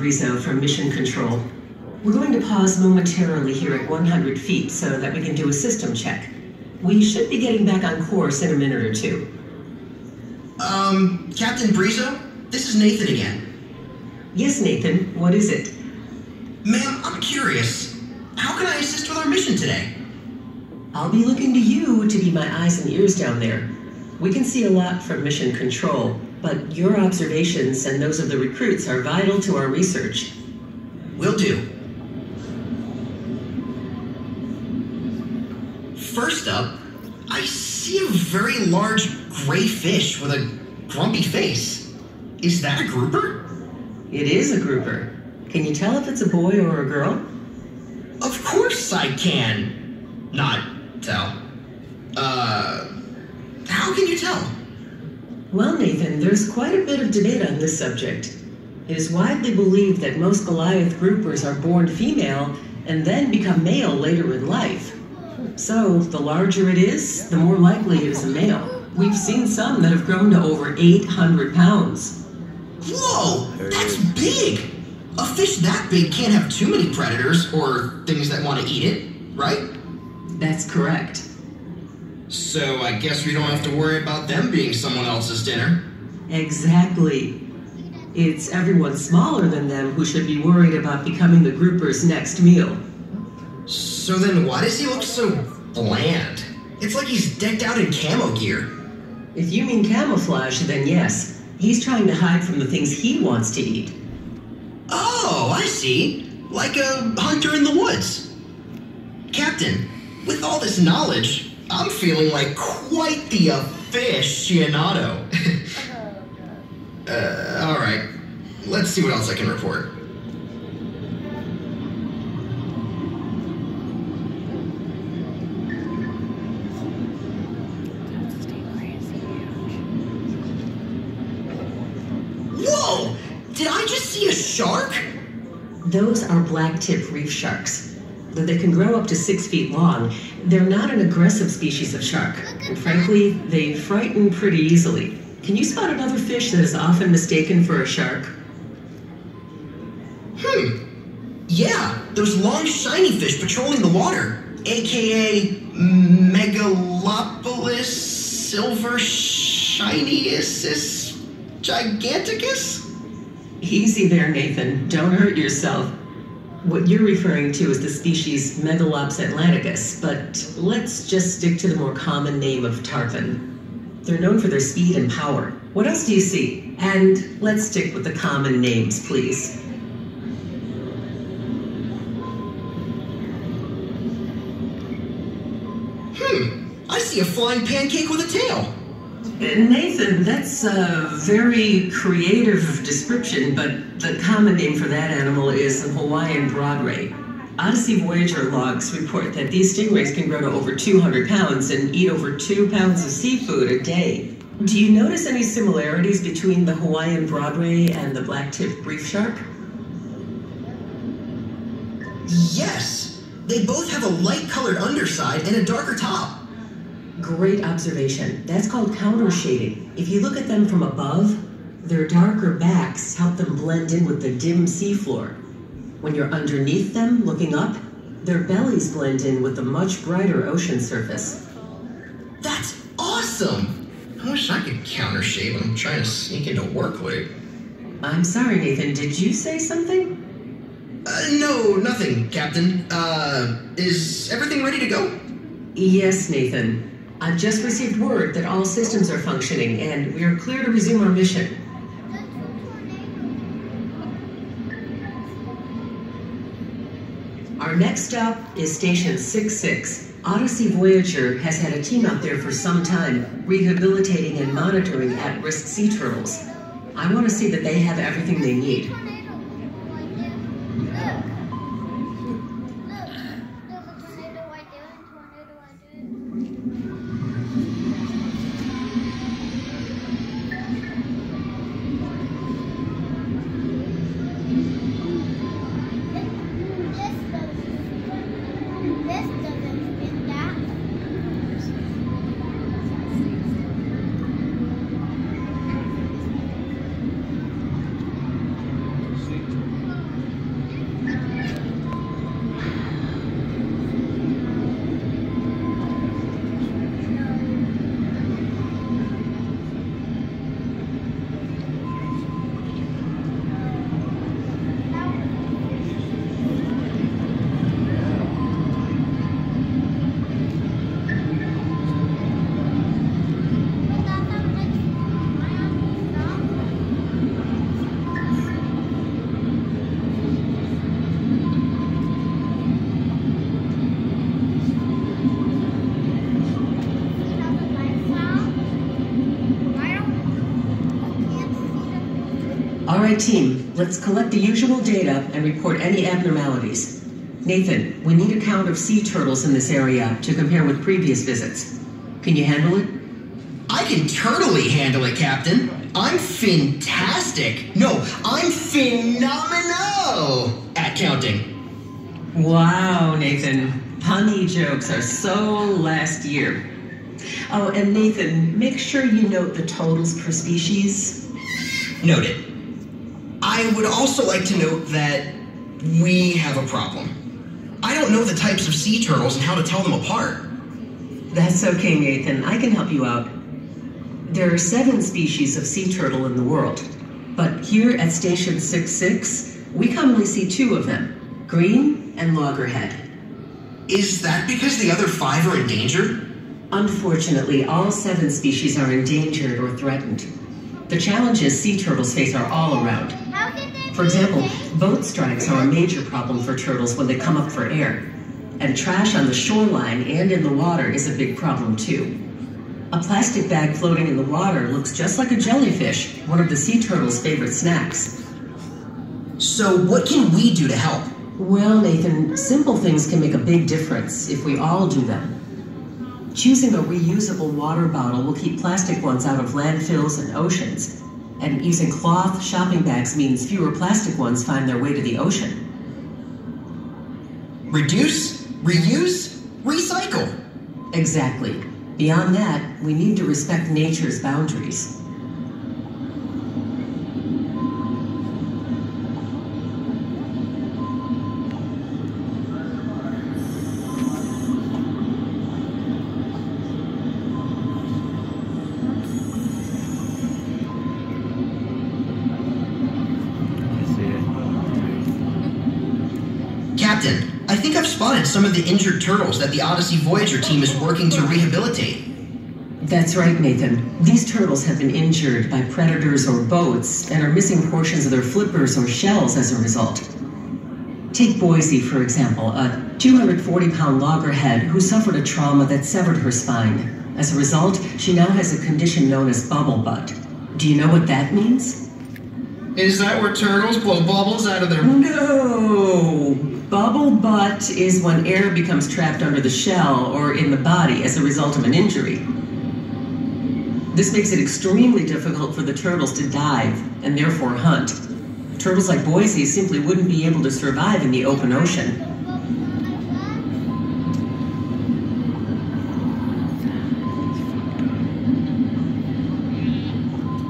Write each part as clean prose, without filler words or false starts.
Brizo from Mission Control. We're going to pause momentarily here at 100 feet so that we can do a system check. We should be getting back on course in a minute or two. Captain Brizo? This is Nathan again. Yes, Nathan. What is it? Ma'am, I'm curious. How can I assist with our mission today? I'll be looking to you to be my eyes and ears down there. We can see a lot from Mission Control, but your observations and those of the recruits are vital to our research. Will do. First up, I see a very large gray fish with a grumpy face. Is that a grouper? It is a grouper. Can you tell if it's a boy or a girl? Of course I can. Not tell. How can you tell? Well, Nathan, there's quite a bit of debate on this subject. It is widely believed that most Goliath groupers are born female and then become male later in life. So, the larger it is, the more likely it is a male. We've seen some that have grown to over 800 pounds. Whoa! That's big! A fish that big can't have too many predators or things that want to eat it, right? That's correct. So I guess we don't have to worry about them being someone else's dinner. Exactly. It's everyone smaller than them who should be worried about becoming the grouper's next meal. So then why does he look so bland? It's like he's decked out in camo gear. If you mean camouflage, then yes. He's trying to hide from the things he wants to eat. Oh, I see. Like a hunter in the woods. Captain, with all this knowledge, I'm feeling like quite the aficionado. Alright. Let's see what else I can report. Whoa! Did I just see a shark? Those are black-tip reef sharks. Though they can grow up to 6 feet long, they're not an aggressive species of shark. And frankly, they frighten pretty easily. Can you spot another fish that is often mistaken for a shark? Yeah, those long shiny fish patrolling the water, aka Megalopolis silver shinius giganticus? Easy there, Nathan. Don't hurt yourself. What you're referring to is the species Megalops atlanticus, but let's just stick to the more common name of tarpon. They're known for their speed and power. What else do you see? And let's stick with the common names, please. I see a flying pancake with a tail. Nathan, that's a very creative description, but the common name for that animal is a Hawaiian broadray. Odyssey Voyager logs report that these stingrays can grow to over 200 pounds and eat over 2 pounds of seafood a day. Do you notice any similarities between the Hawaiian broadray and the black-tipped reef shark? Yes, they both have a light-colored underside and a darker top. Great observation. That's called counter shading. If you look at them from above, their darker backs help them blend in with the dim seafloor. When you're underneath them, looking up, their bellies blend in with the much brighter ocean surface. That's awesome! I wish I could counter shade when I'm trying to sneak into work late. I'm sorry, Nathan. Did you say something? No, nothing, Captain. Is everything ready to go? Yes, Nathan. I've just received word that all systems are functioning, and we are clear to resume our mission. Our next stop is Station 66. Odyssey Voyager has had a team out there for some time, rehabilitating and monitoring at-risk sea turtles. I want to see that they have everything they need. right, team, let's collect the usual data and report any abnormalities. Nathan, we need a count of sea turtles in this area to compare with previous visits. Can you handle it? I can totally handle it, Captain. I'm fantastic. No, I'm phenomenal at counting. Wow, Nathan. Punny jokes are so last year. Oh, and Nathan, make sure you note the totals per species. Noted. I would also like to note that we have a problem. I don't know the types of sea turtles and how to tell them apart. That's okay, Nathan. I can help you out. There are 7 species of sea turtle in the world, but here at Station 66, we commonly see 2 of them, green and loggerhead. Is that because the other 5 are endangered? Unfortunately, all 7 species are endangered or threatened. The challenges sea turtles face are all around. For example, boat strikes are a major problem for turtles when they come up for air. And trash on the shoreline and in the water is a big problem too. A plastic bag floating in the water looks just like a jellyfish, one of the sea turtle's favorite snacks. So what can we do to help? Well, Nathan, simple things can make a big difference if we all do them. Choosing a reusable water bottle will keep plastic ones out of landfills and oceans. And using cloth shopping bags means fewer plastic ones find their way to the ocean. Reduce, reuse, recycle. Exactly. Beyond that, we need to respect nature's boundaries. Captain, I think I've spotted some of the injured turtles that the Odyssey Voyager team is working to rehabilitate. That's right, Nathan. These turtles have been injured by predators or boats and are missing portions of their flippers or shells as a result. Take Boise, for example, a 240-pound loggerhead who suffered a trauma that severed her spine. As a result, she now has a condition known as bubble butt. Do you know what that means? Is that where turtles blow bubbles out of their... No! Bubble butt is when air becomes trapped under the shell or in the body as a result of an injury. This makes it extremely difficult for the turtles to dive and therefore hunt. Turtles like Boise simply wouldn't be able to survive in the open ocean.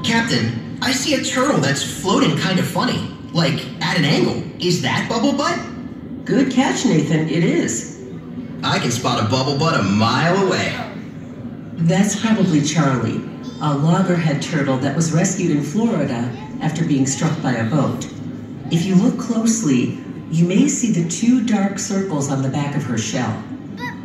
Captain, I see a turtle that's floating kind of funny, like at an angle. Is that bubble butt? Good catch, Nathan. It is. I can spot a bubble butt a mile away. That's probably Charlie, a loggerhead turtle that was rescued in Florida after being struck by a boat. If you look closely, you may see the 2 dark circles on the back of her shell.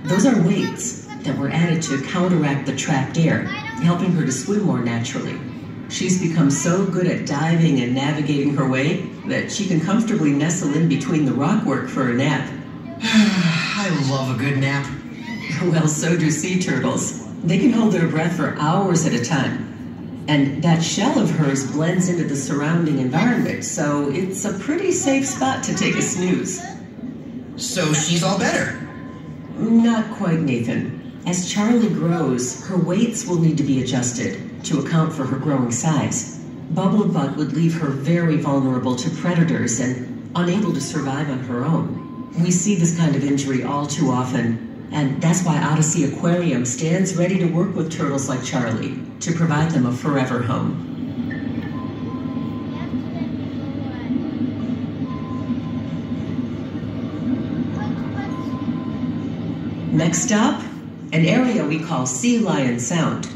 Those are weights that were added to counteract the trapped air, helping her to swim more naturally. She's become so good at diving and navigating her way that she can comfortably nestle in between the rockwork for a nap. I love a good nap. Well, so do sea turtles. They can hold their breath for hours at a time. And that shell of hers blends into the surrounding environment, so it's a pretty safe spot to take a snooze. So she's all better? Not quite, Nathan. As Charlie grows, her weights will need to be adjusted to account for her growing size. Bubble butt would leave her very vulnerable to predators and unable to survive on her own. We see this kind of injury all too often, and that's why Odyssey Aquarium stands ready to work with turtles like Charlie to provide them a forever home. Next stop, an area we call Sea Lion Sound.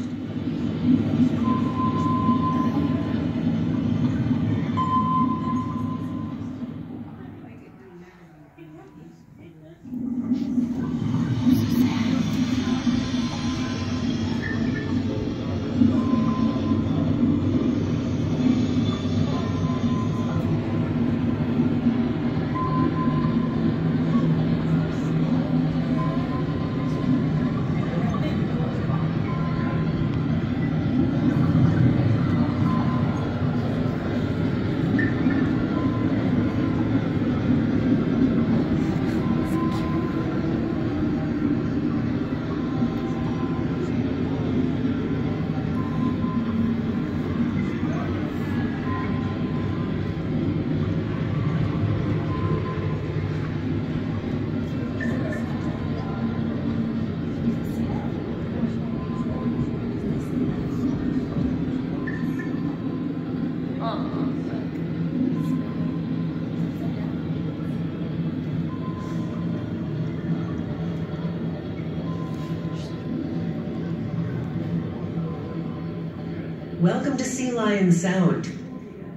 Welcome to Sea Lion Sound.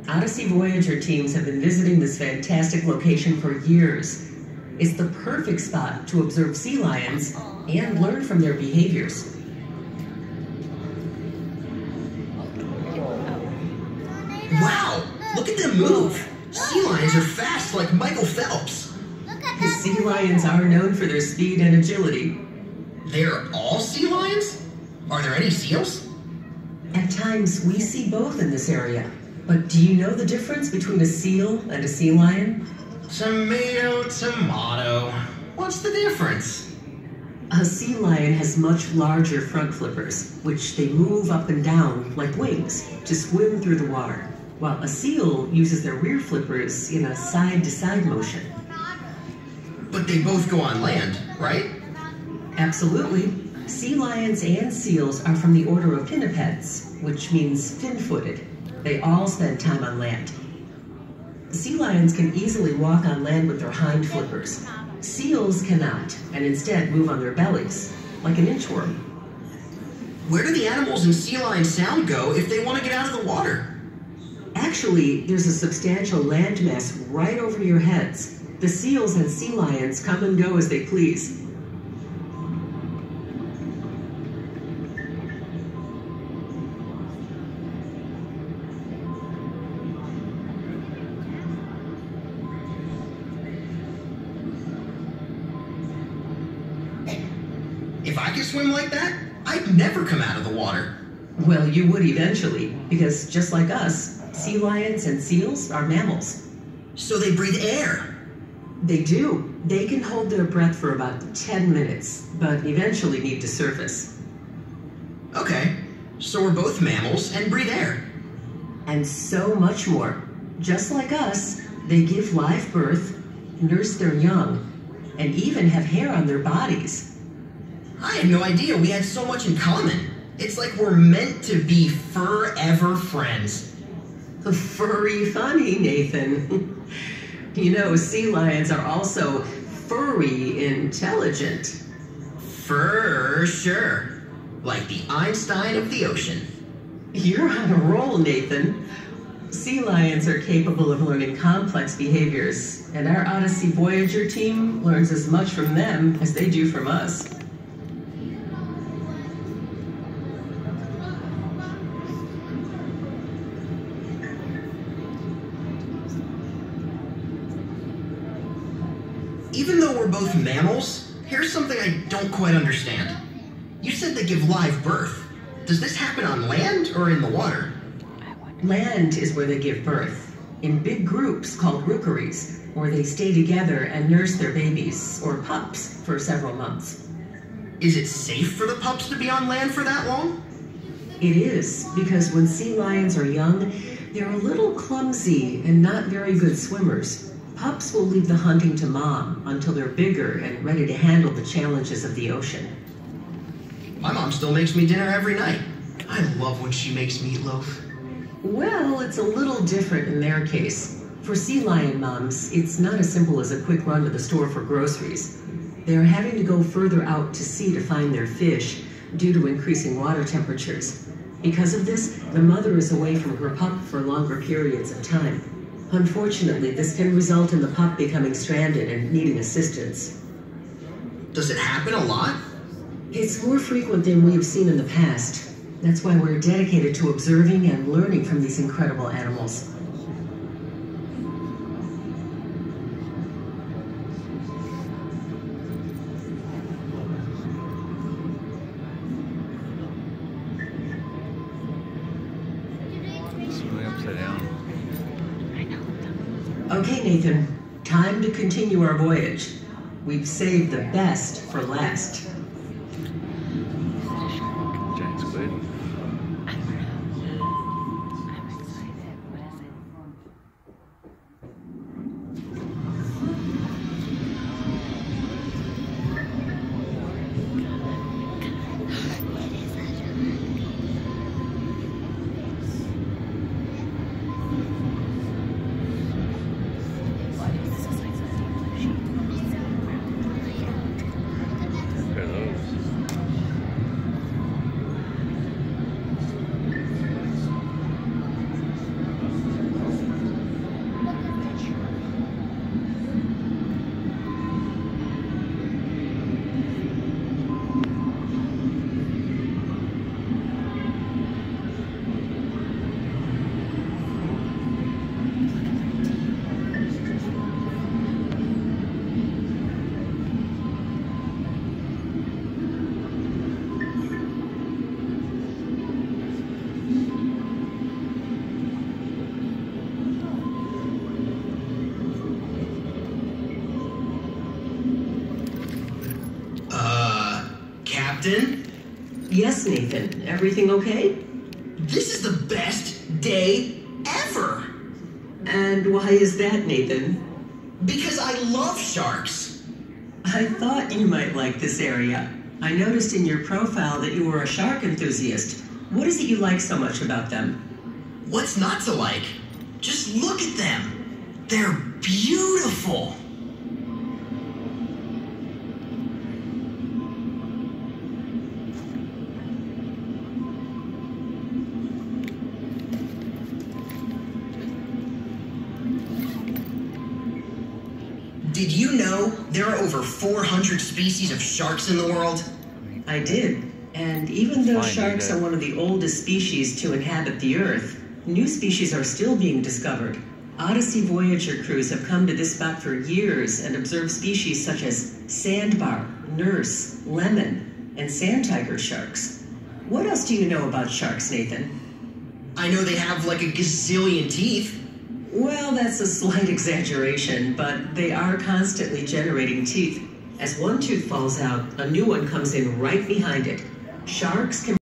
Odyssey Voyager teams have been visiting this fantastic location for years. It's the perfect spot to observe sea lions and learn from their behaviors. Wow! Look at them move! Sea lions are fast like Michael Phelps. The sea lions are known for their speed and agility. They're all sea lions? Are there any seals? At times, we see both in this area. But do you know the difference between a seal and a sea lion? Tomato, tomato. What's the difference? A sea lion has much larger front flippers, which they move up and down like wings to swim through the water, while a seal uses their rear flippers in a side-to-side motion. But they both go on land, right? Absolutely. Sea lions and seals are from the order of pinnipeds, which means fin-footed. They all spend time on land. Sea lions can easily walk on land with their hind flippers. Seals cannot, and instead move on their bellies, like an inchworm. Where do the animals in Sea Lion Sound go if they want to get out of the water? Actually, there's a substantial landmass right over your heads. The seals and sea lions come and go as they please. If I could swim like that, I'd never come out of the water. Well, you would eventually, because just like us, sea lions and seals are mammals. So they breathe air. They do. They can hold their breath for about 10 minutes, but eventually need to surface. Okay, so we're both mammals and breathe air. And so much more. Just like us, they give live birth, nurse their young, and even have hair on their bodies. I had no idea we had so much in common. It's like we're meant to be forever friends. Furry funny, Nathan. You know, sea lions are also furry intelligent. For sure. Like the Einstein of the ocean. You're on a roll, Nathan. Sea lions are capable of learning complex behaviors, and our Odyssey Voyager team learns as much from them as they do from us. Even though we're both mammals, here's something I don't quite understand. You said they give live birth. Does this happen on land or in the water? Land is where they give birth, in big groups called rookeries, where they stay together and nurse their babies, or pups, for several months. Is it safe for the pups to be on land for that long? It is, because when sea lions are young, they're a little clumsy and not very good swimmers. Pups will leave the hunting to mom until they're bigger and ready to handle the challenges of the ocean. My mom still makes me dinner every night. I love when she makes meatloaf. Well, it's a little different in their case. For sea lion moms, it's not as simple as a quick run to the store for groceries. They're having to go further out to sea to find their fish due to increasing water temperatures. Because of this, the mother is away from her pup for longer periods of time. Unfortunately, this can result in the pup becoming stranded and needing assistance. Does it happen a lot? It's more frequent than we have seen in the past. That's why we're dedicated to observing and learning from these incredible animals. It's really upside down. Okay, Nathan, time to continue our voyage. We've saved the best for last. Giant squid. Yes, Nathan. Everything okay? This is the best day ever! And why is that, Nathan? Because I love sharks. I thought you might like this area. I noticed in your profile that you were a shark enthusiast. What is it you like so much about them? What's not to like? Just look at them. They're beautiful. Did you know there are over 400 species of sharks in the world? I did. And even though Fine, sharks are one of the oldest species to inhabit the Earth, new species are still being discovered. Odyssey Voyager crews have come to this spot for years and observed species such as sandbar, nurse, lemon, and sand tiger sharks. What else do you know about sharks, Nathan? I know they have like a gazillion teeth. Well, that's a slight exaggeration, but they are constantly generating teeth. As one tooth falls out, a new one comes in right behind it. Sharks can